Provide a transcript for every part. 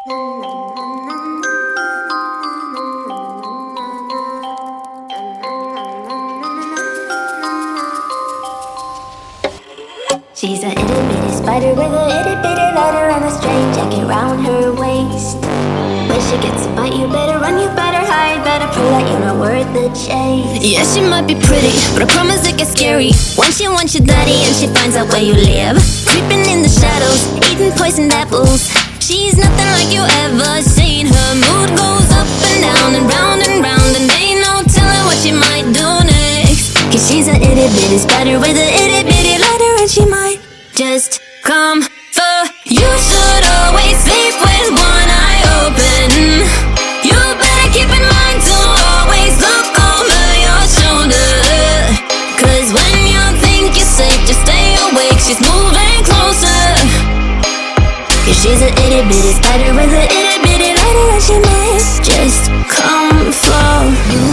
She's a itty bitty spider with a itty bitty letter and a string jacket round her waist. When she gets a bite, you better run, you better hide, better prove that you're not worth the chase. Yeah, she might be pretty, but I promise it gets scary once she wants your daddy and she finds out where you live. Creeping in the shadows, eating poisoned apples. She's nothing like you ever seen. Her mood goes up and down and round and round, and ain't no telling what she might do next. Cause she's a itty bitty spider with a itty bitty letter, and she might just come for you. Should always sleep with one eye open. You better keep in mind to always look over your shoulder. Cause when you think you're safe, just stay awake, she's moving closer. Cause she's a itty bitty spider with a itty bitty letter, and she might just come for you.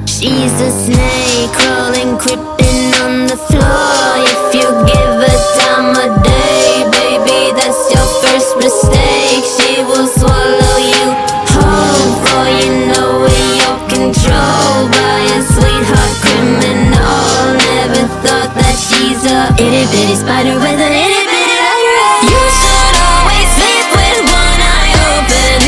She's a snake crawling, creeping on the floor. If you give her time of day, baby, that's your first mistake. She will swallow you whole, for you know in your control by a sweetheart criminal. Never thought that she's a itty bitty spider with a itty bitty letter. You should always sleep with one eye open.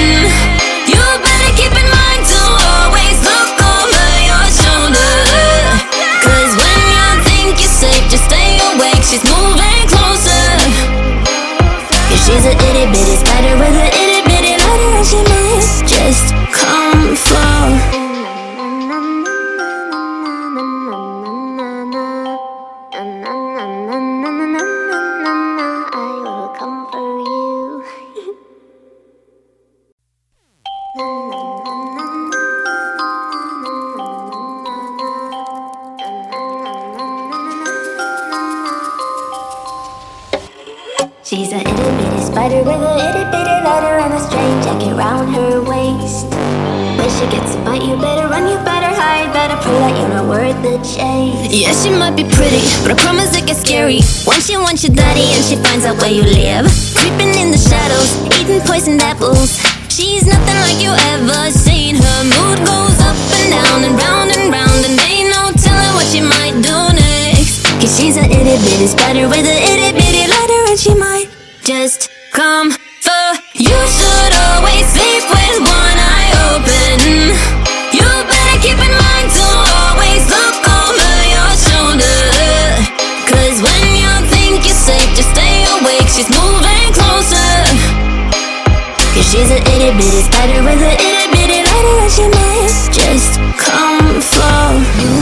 You better keep in mind to always look over your shoulder. Cause when you think you're safe, just stay awake, she's moving closer. Cause she's a itty bitty spider with a itty bitty letter, and she might just come for. She's a itty bitty spider with a itty bitty letter and a string jacket round her waist. When she gets a bite, you better run, you better hide, better prove that you're not worth the chase. Yeah, she might be pretty, but I promise it gets scary once she wants your daddy and she finds out where you live. Creeping in the shadows, eating poisoned apples. She's nothing like you ever seen. Her mood goes up and down and round, and ain't no telling what she might do next. Cause she's a itty bitty spider with a itty bitty letter, and she might just come for you. Should always sleep with one eye open. You better keep in mind to always look over your shoulder. Cause when you think you're safe, just stay awake, she's moving closer. Cause she's a itty bitty spider with a itty bitty letter, and she might just come for you.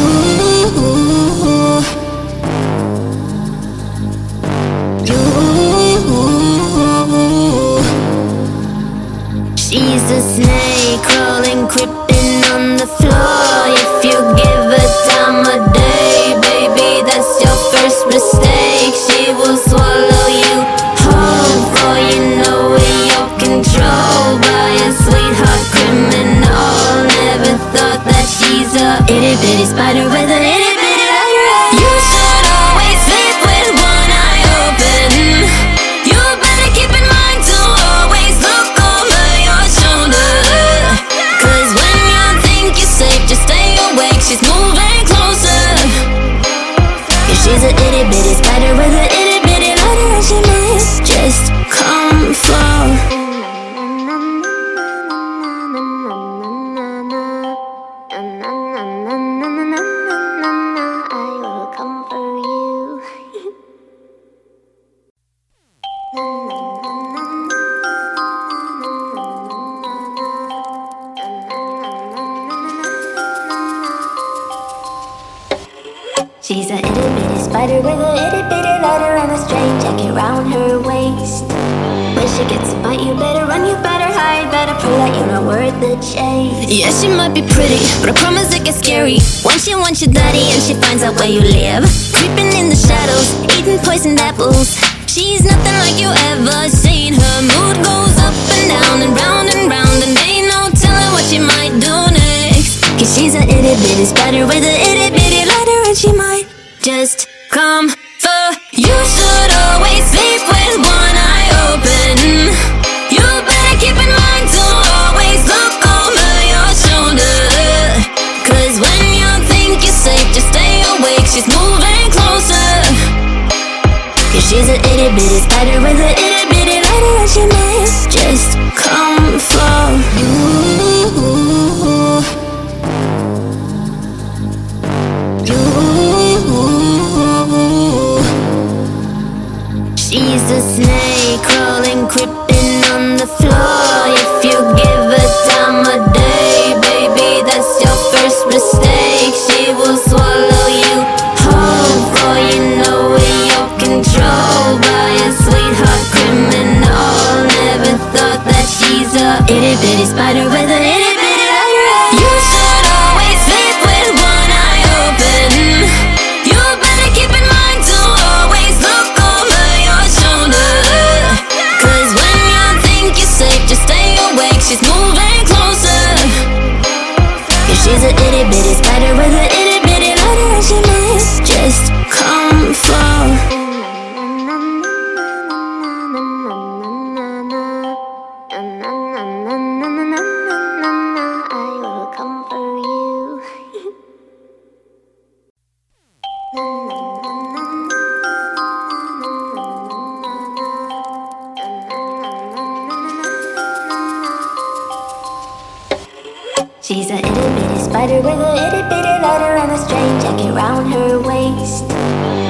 She's a snake crawling, creeping on the floor. If you give her time of day, baby, that's your first mistake. She will swallow you whole, for you know in your control by a sweetheart criminal. Never thought that she's a itty bitty spider with a itty bitty letter. You should always sleep with one eye open. You better keep in mind to always look over your shoulder. Cause when you think you're safe, just stay awake, she's moving closer. Cause she's a itty bitty spider with a itty bitty letter, and she might just come for. She's a itty bitty spider with a itty bitty letter and a string jacket round her waist. When she gets a bite, you better run, you better hide, better prove that you're not worth the chase. Yeah, she might be pretty, but I promise it gets scary once she wants your daddy and she finds out where you live. Creeping in the shadows, eating poisoned apples. She's nothing like you ever seen. Her mood goes up and down and round, and ain't no telling what she might do next. Cause she's a itty bitty spider with a itty bitty just come for. You should always sleep with one eye open. You better keep in mind to always look over your shoulder. Cause when you think you're safe, just stay awake, she's moving closer. Cause she's a itty bitty spider with a itty bitty lighter, and she might just come for you. She's a snake crawling, creeping on the floor. If you give her time of day, baby, that's your first mistake. She will swallow you whole, for you know in your control by a sweetheart criminal. Never thought that she's a itty bitty spider with a itty bitty lighter. You should always sleep with one eye open. You better keep in mind to always look over your shoulder. Cause when you think you're safe, just stay awake, she's moving closer. Cause she's a itty bitty spider with a itty bitty lighter, and she might just come for. I will come for you. She's a itty bitty spider with a itty bitty lighter and a strange jacket round her waist.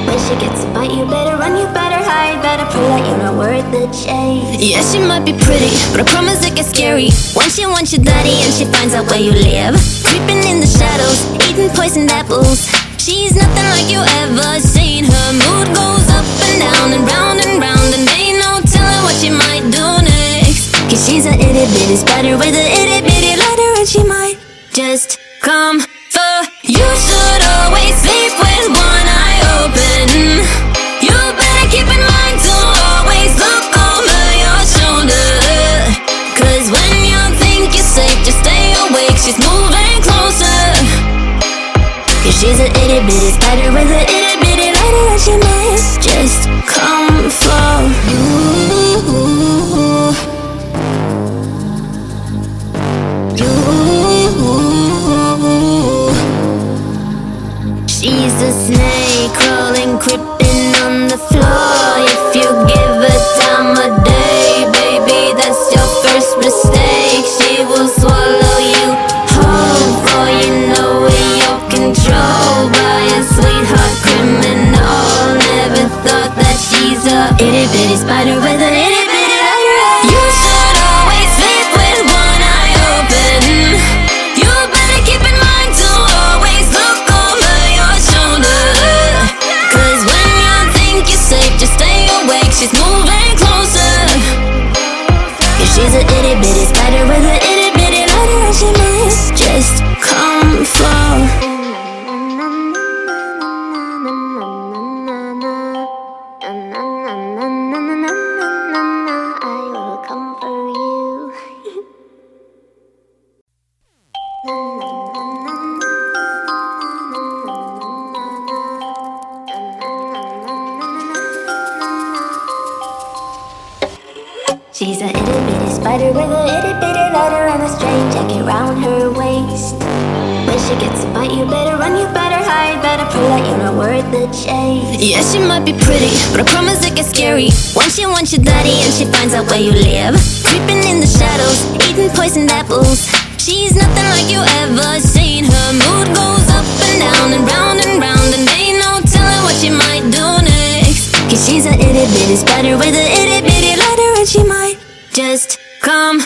When she gets a bite, you better run, you better hide, better prove that you're not worth the chase. Yeah, she might be pretty, but I promise it gets scary once she wants your daddy and she finds out where you live. Creeping in the shadows, eating poisoned apples. She's nothing like you ever seen. Her mood goes up and down and round and round, and ain't no telling what she might do next. Cause she's a itty bitty spider with a itty bitty lighter, and she might just come for. You should always sleep with one eye open. You better keep in mind to always look over your shoulder. Cause when you think you're safe, just stay awake, she's moving closer. Cause she's a itty bitty spider with a itty bitty lighter, and she might just come for you. She's a snake crawling, creeping on the floor. If you give her time of day, baby, that's your first mistake. She will swallow you whole, for you know in your control by a sweetheart criminal. Never thought that she's a itty bitty spider with a itty bitty lighter. You should always sleep with one eye open. You better keep in mind to always look over your shoulder. Cause when you think you're safe, just stay awake, she's moving closer. Cause she's a itty bitty spider with a itty bitty lighter, and she might just come for. I will come for you. She's a itty bitty spider with a itty bitty lighter and a strange jacket round her waist. When she gets a bite, you better run, you better hide, better prove that you're not worth the chase. Yeah, she might be pretty, but I promise it gets scary once she wants your daddy and she finds out where you live. Creeping in the shadows, eating poisoned apples. She's nothing like you ever seen. Her mood goes up and down and round, and ain't no telling what she might do next. Cause she's a itty bitty spider with a itty bitty lighter, and she might just come